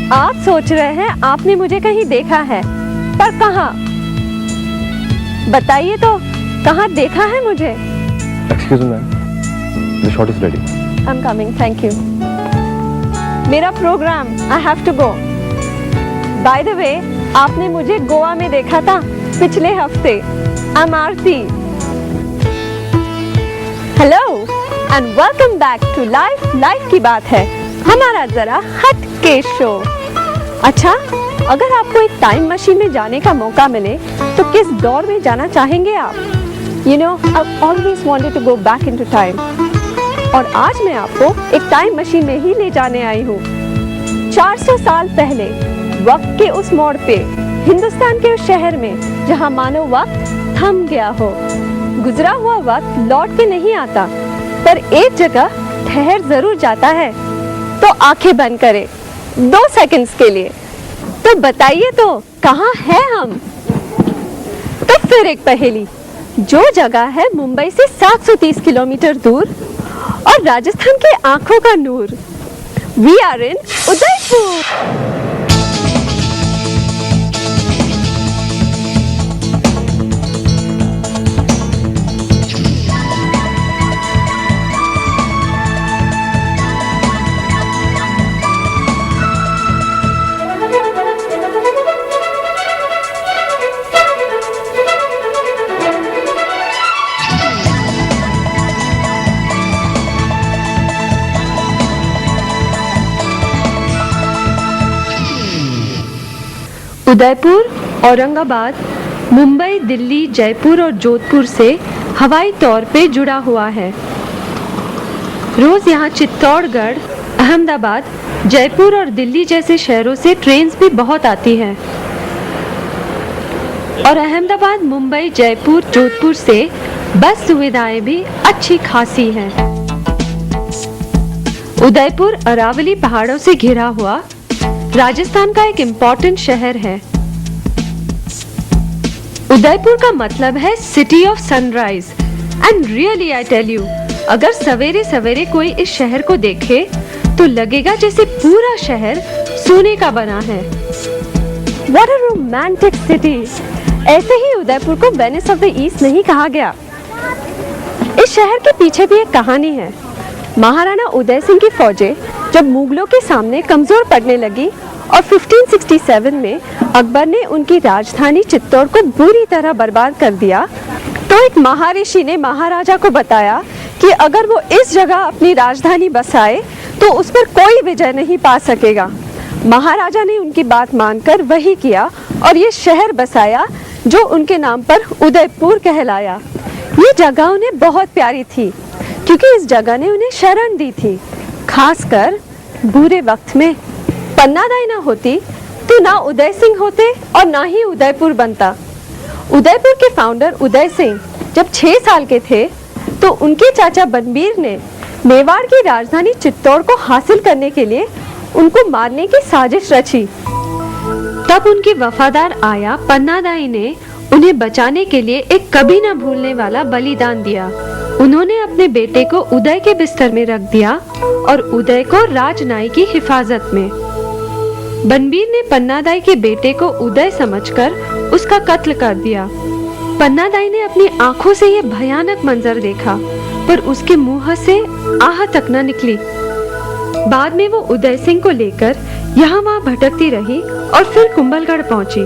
आप सोच रहे हैं आपने मुझे कहीं देखा है, पर कहाँ? बताइए तो, कहाँ देखा है मुझे? Excuse me, ma'am. The shot is ready. I'm coming, thank you. मेरा programme, I have to go. By the way, आपने मुझे गोवा में देखा था पिछले हफ्ते। I'm Aarti. Hello and welcome back to Life की बात है, हमारा जरा हट के शो। अच्छा, अगर आपको एक टाइम मशीन में जाने का मौका मिले तो किस दौर में जाना चाहेंगे आप? You know, I've always wanted to go back into time. और आज मैं आपको एक टाइम मशीन में ही ले जाने आई हूँ। 400 साल पहले वक्त के उस मोड़ पे, हिंदुस्तान के उस शहर में जहाँ मानो वक्त थम गया हो। गुजरा हुआ वक्त लौट के नहीं आता, पर एक जगह ठहर जरूर जाता है। तो आंखें बंद करें 2 सेकंड्स के लिए। तो बताइए तो, कहाँ है हम? तो फिर एक पहेली, जो जगह है मुंबई से 730 किलोमीटर दूर और राजस्थान के आंखों का नूर। We are in Udaipur. Udaipur, Aurangabad, Mumbai, Delhi, Jaipur और जोधपुर से हवाई तौर पे जुड़ा हुआ है। रोज यहाँ चित्तौड़गढ़, अहमदाबाद, जयपुर और दिल्ली जैसे शहरों से ट्रेन्स भी बहुत आती हैं। और अहमदाबाद, मुंबई, जयपुर, जोधपुर से बस सुविधाएं भी अच्छी खासी हैं। उदयपुर अरावली पहाड़ों से घिरा हुआ राजस्थान का एक इम्पोर्टेंट शहर है। उदयपुर का मतलब है city of sunrise and really I tell you, अगर सवेरे सवेरे कोई इस शहर को देखे तो लगेगा जैसे पूरा शहर सोने का बना है। What a romantic city! ऐसे ही उदयपुर को वेनिस ऑफ द ईस्ट नहीं कहा गया। इस शहर के पीछे भी एक कहानी है। महाराणा उदय सिंह की फौजें जब मुगलों के सामने कमजोर पड़ने लगी और 1567 में अकबर ने उनकी राजधानी चित्तौड़ को बुरी तरह बर्बाद कर दिया, तो एक महर्षि ने महाराजा को बताया कि अगर वो इस जगह अपनी राजधानी बसाए तो उस पर कोई विजय नहीं पा सकेगा। महाराजा ने उनकी बात मानकर वही किया और ये शहर बसाया जो उनके नाम पर उदयपुर कहलाया। ये जगह उन्हें बहुत प्यारी थी क्योंकि इस जगह ने उन्हें शरण दी थी, खासकर बुरे वक्त में। पन्नादाई ना होती तो ना उदय सिंह होते और ना ही उदयपुर बनता। उदयपुर के फाउंडर उदय सिंह जब 6 साल के थे तो उनके चाचा बनबीर ने मेवाड़ की राजधानी चित्तौड़ को हासिल करने के लिए उनको मारने की साजिश रची। तब उनकी वफादार आया पन्नादाई ने उन्हें बचाने के लिए एक कभी न भूलने वाला बलिदान दिया। उन्होंने अपने बेटे को उदय के बिस्तर में रख दिया और उदय को राजनाई की हिफाजत में। बनबीर ने पन्नादाई के बेटे को उदय समझकर उसका कत्ल कर दिया। पन्नादाई ने अपनी आंखों से यह भयानक मंजर देखा, पर उसके मुंह से आह तक न निकली। बाद में वो उदय सिंह को लेकर यहाँ वहाँ भटकती रही और फिर कुंभलगढ़ पहुंची।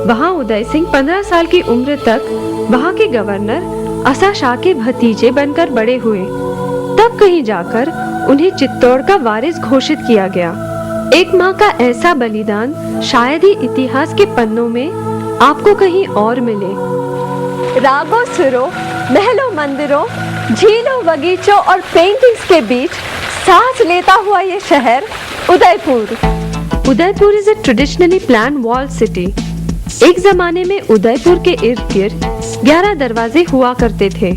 वहाँ उदय सिंह 15 साल की उम्र तक वहाँ के गवर्नर असा शाह के भतीजे बनकर बड़े हुए। तब कहीं जाकर उन्हें चित्तौड़ का वारिस घोषित किया गया। एक माँ का ऐसा बलिदान शायद ही इतिहास के पन्नों में आपको कहीं और मिले। रागों सुरों, महलों मंदिरों झीलों, बगीचों और पेंटिंग्स के बीच सांस लेता हुआ ये शहर Udaipur. Udaipur is a traditionally planned walled city. एक जमाने में उदयपुर के इर्द गिर्द 11 दरवाजे हुआ करते थे।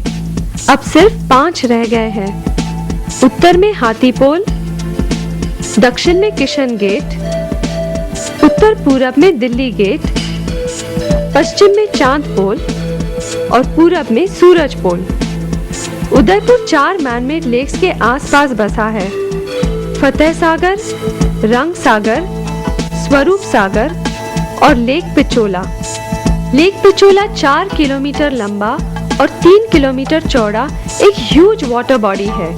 अब सिर्फ 5 रह गए हैं। उत्तर में हाथीपोल, दक्षिण में किशन गेट, उत्तर पूरब में दिल्ली गेट, पश्चिम में चांद पोल और पूरब में सूरज पोल। उदयपुर 4 मैनमेड लेक्स के आसपास बसा है। फतेह सागर, रंग सागर, स्वरूप सागर और lake Pichola. Lake Pichola 4 kilometre लंबा और 3 किलोमीटर चौड़ा एक ह्यूज वाटर बॉडी है।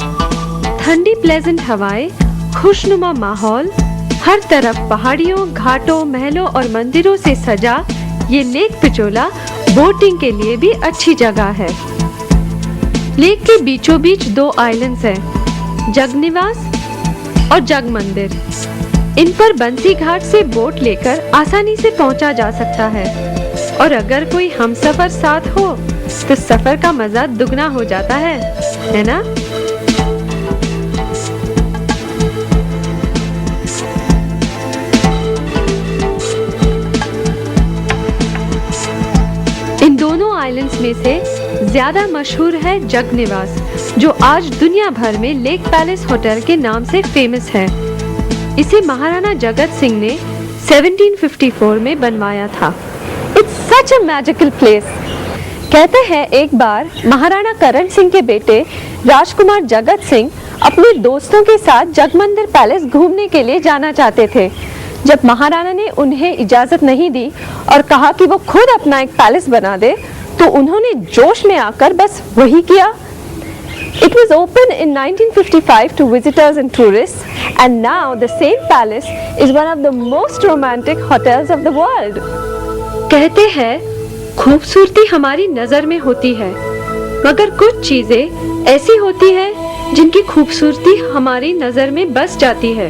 ठंडी प्लेजेंट हवाएं, खुशनुमा माहौल, हर तरफ पहाड़ियों, घाटों, महलों और मंदिरों से सजा ये लेक पिचोला बोटिंग के लिए भी अच्छी जगह है। लेक के बीचों बीच 2 आइलैंड्स हैं, जगनिवास और जग मंदिर। इन पर बंसी घाट से बोट लेकर आसानी से पहुंचा जा सकता है और अगर कोई हमसफर साथ हो तो सफर का मजा दुगना हो जाता है ना? इन दोनों आइलैंड्स में से ज्यादा मशहूर है जगनिवास, जो आज दुनिया भर में लेक पैलेस होटल के नाम से फेमस है। इसे महाराणा जगत सिंह ने 1754 में बनवाया था। It's such a magical place. कहते हैं एक बार महाराणा करण सिंह के बेटे राजकुमार जगत सिंह अपने दोस्तों के साथ जगमंदिर पैलेस घूमने के लिए जाना चाहते थे। जब महाराणा ने उन्हें इजाजत नहीं दी और कहा कि वो खुद अपना एक पैलेस बना दे, तो उन्होंने जोश में आकर बस वही किया। It was opened in 1955 to visitors and tourists, and now the same palace is one of the most romantic hotels of the world. कहते हैं खूबसूरती हमारी नजर में होती है, मगर कुछ चीजें ऐसी होती हैं जिनकी खूबसूरती हमारी नजर में बस जाती है।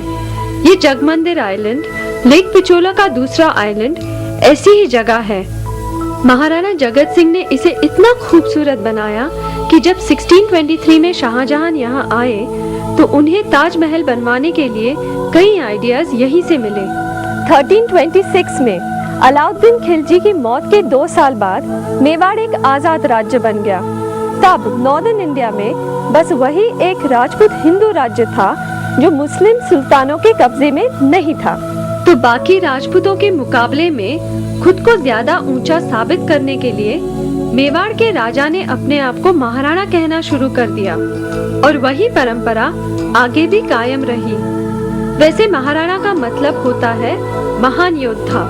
ये जगमंदिर आइलैंड, लेक पिचोला का दूसरा आइलैंड, ऐसी ही जगह है। महाराणा जगत सिंह ने इसे इतना खूबसूरत बनाया कि जब 1623 में शाहजहां यहाँ आए तो उन्हें ताजमहल बनवाने के लिए कई आइडियाज यहीं से मिले। 1326 में अलाउद्दीन खिलजी की मौत के 2 साल बाद मेवाड़ एक आजाद राज्य बन गया। तब नॉर्दर्न इंडिया में बस वही एक राजपूत हिंदू राज्य था जो मुस्लिम सुल्तानों के कब्जे में नहीं था। तो बाकी राजपूतों के मुकाबले में खुद को ज्यादा ऊंचा साबित करने के लिए मेवाड़ के राजा ने अपने आप को महाराणा कहना शुरू कर दिया और वही परंपरा आगे भी कायम रही। वैसे महाराणा का मतलब होता है महान योद्धा।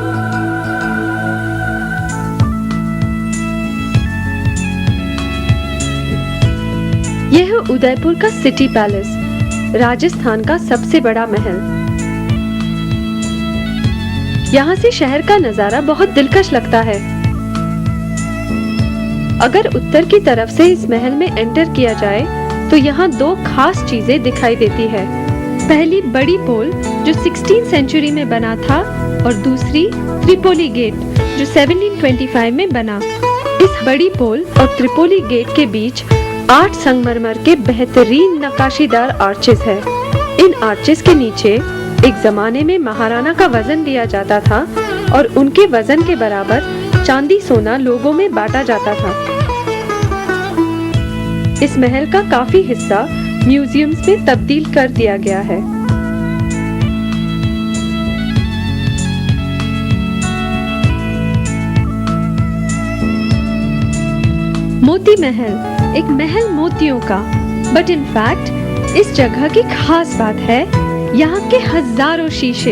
यह है उदयपुर का सिटी पैलेस, राजस्थान का सबसे बड़ा महल। यहाँ से शहर का नजारा बहुत दिलकश लगता है। अगर उत्तर की तरफ से इस महल में एंटर किया जाए तो यहाँ 2 खास चीजें दिखाई देती है। पहली बड़ी पोल जो 16th सेंचुरी में बना था और दूसरी त्रिपोली गेट जो 1725 में बना। इस बड़ी पोल और त्रिपोली गेट के बीच 8 संगमरमर के बेहतरीन नक्काशीदार आर्चेस है। इन आर्चेस के नीचे एक जमाने में महाराणा का वजन दिया जाता था और उनके वजन के बराबर चांदी सोना लोगों में बांटा जाता था। इस महल का काफी हिस्सा म्यूजियम्स में तब्दील कर दिया गया है। मोती महल एक महल मोतियों का, बट इन फैक्ट इस जगह की खास बात है यहाँ के हजारों शीशे,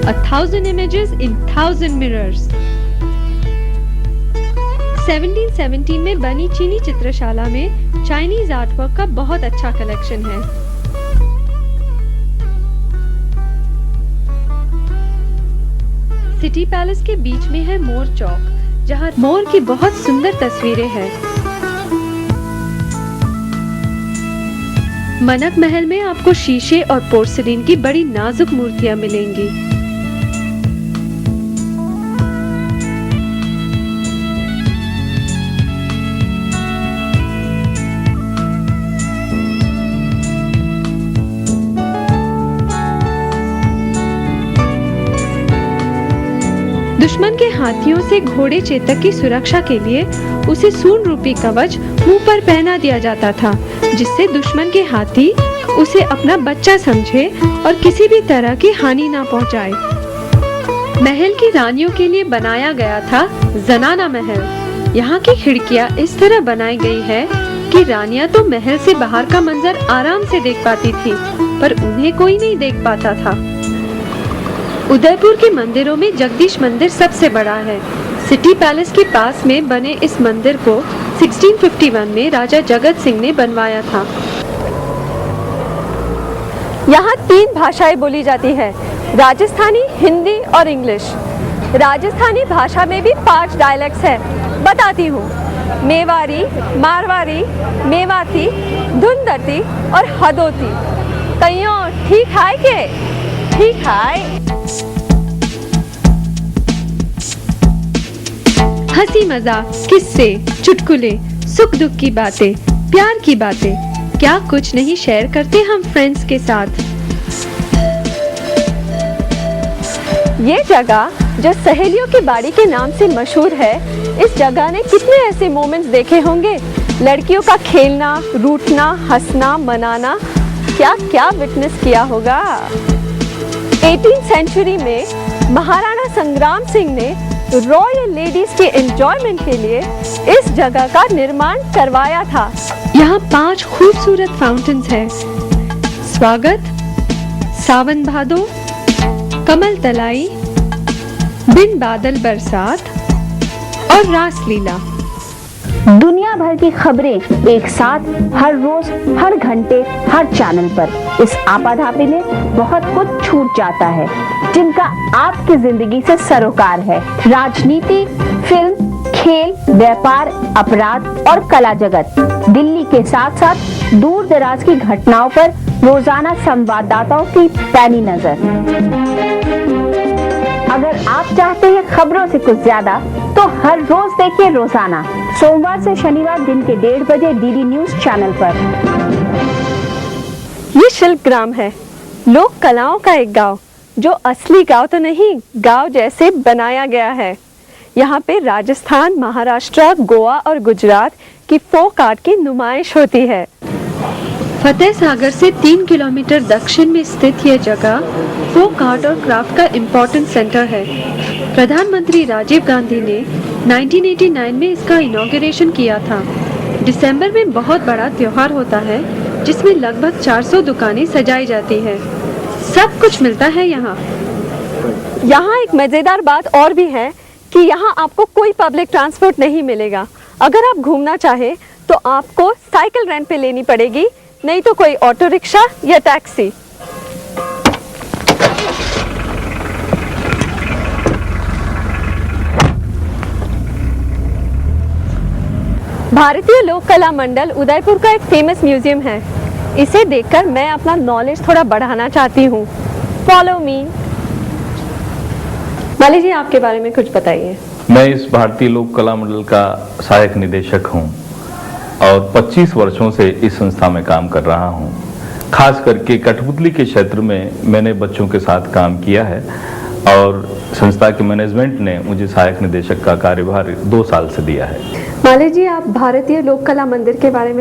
1000 images in 1000 mirrors। 1717 में बनी चीनी चित्रशाला में चाइनीज आर्टवर्क का बहुत अच्छा कलेक्शन है। सिटी पैलेस के बीच में है मोर चौक, जहाँ मोर की बहुत सुंदर तस्वीरें हैं। मनक महल में आपको शीशे और पोर्सिलीन की बड़ी नाजुक मूर्तियां मिलेंगी। दुश्मन के हाथियों से घोड़े चेतक की सुरक्षा के लिए उसे सून रूपी कवच मुंह पर पहना दिया जाता था, जिससे दुश्मन के हाथी उसे अपना बच्चा समझे और किसी भी तरह की हानि ना पहुंचाए। महल की रानियों के लिए बनाया गया था जनाना महल। यहाँ की खिड़कियाँ इस तरह बनाई गई है कि रानियां तो महल से बाहर का मंजर आराम से देख पाती थी, पर उन्हें कोई नहीं देख पाता था। उदयपुर के मंदिरों में जगदीश मंदिर सबसे बड़ा है। सिटी पैलेस के पास में बने इस मंदिर को 1651 में राजा जगत सिंह ने बनवाया था। यहाँ 3 भाषाएं बोली जाती है, राजस्थानी, हिंदी और इंग्लिश। राजस्थानी भाषा में भी 5 डायलेक्ट्स है, बताती हूँ। मेवाड़ी, मारवाड़ी, मेवाती, धुंधरती और हदोती। कईयों ठीक है के? ठीक है। हंसी मजाक, किस्से, चुटकुले, सुख दुख की बातें, प्यार की बातें, क्या कुछ नहीं शेयर करते हम फ्रेंड्स के साथ। ये जगह जो सहेलियों की बाड़ी के नाम से मशहूर है, इस जगह ने कितने ऐसे मोमेंट्स देखे होंगे। लड़कियों का खेलना, रूठना, हंसना, मनाना, क्या क्या विटनेस किया होगा। 18th सेंचुरी में महाराणा संग्राम सिंह ने रॉयल लेडीज के एंजॉयमेंट के लिए इस जगह का निर्माण करवाया था। यहाँ 5 खूबसूरत फाउंटेन्स हैं। स्वागत, सावन भादो, कमल तलाई, बिन बादल बरसात और रासलीला। दुनिया भर की खबरें एक साथ हर रोज, हर घंटे, हर चैनल पर। इस आपाधापी में बहुत कुछ छूट जाता है जिनका आपकी जिंदगी से सरोकार है। राजनीति, फिल्म, खेल, व्यापार, अपराध और कला जगत। दिल्ली के साथ साथ दूर दराज की घटनाओं पर रोजाना संवाददाताओं की पैनी नजर। अगर आप चाहते हैं खबरों से कुछ ज्यादा, तो हर रोज देखिए रोजाना, सोमवार से शनिवार दिन के 1:30 बजे डीडी न्यूज चैनल पर। ये शिल्पग्राम है, लोक कलाओं का एक गांव, जो असली गांव तो नहीं, गांव जैसे बनाया गया है। यहाँ पे राजस्थान, महाराष्ट्र, गोवा और गुजरात की फोक आर्ट की नुमाइश होती है। फतेह सागर से 3 किलोमीटर दक्षिण में स्थित यह जगह फोक आर्ट और क्राफ्ट का इम्पोर्टेंट सेंटर है। प्रधानमंत्री राजीव गांधी ने 1989 में इसका इनॉग्रेशन किया था। दिसंबर में बहुत बड़ा त्योहार होता है, जिसमें लगभग 400 दुकानें सजाई जाती है। सब कुछ मिलता है यहाँ। यहाँ एक मजेदार बात और भी है कि यहाँ आपको कोई पब्लिक ट्रांसपोर्ट नहीं मिलेगा। अगर आप घूमना चाहे तो आपको साइकिल रेंट पे लेनी पड़ेगी, नहीं तो कोई ऑटो रिक्शा या टैक्सी। भारतीय लोक कला मंडल उदयपुर का एक फेमस म्यूजियम है। इसे देखकर मैं अपना नॉलेज थोड़ा बढ़ाना चाहती हूँ। Follow me. माली जी, आपके बारे में कुछ बताइए। मैं इस भारतीय लोक कला मंडल का सहायक निदेशक हूँ और 25 वर्षों से इस संस्था में काम कर रहा हूँ। खास करके कठपुतली के क्षेत्र में मैंने बच्चों के साथ काम किया है और संस्था के मैनेजमेंट ने मुझे सहायक निदेशक का कार्यभार 2 साल से दिया है। माली जी, आप भारतीय लोक कला मंदिर के बारे में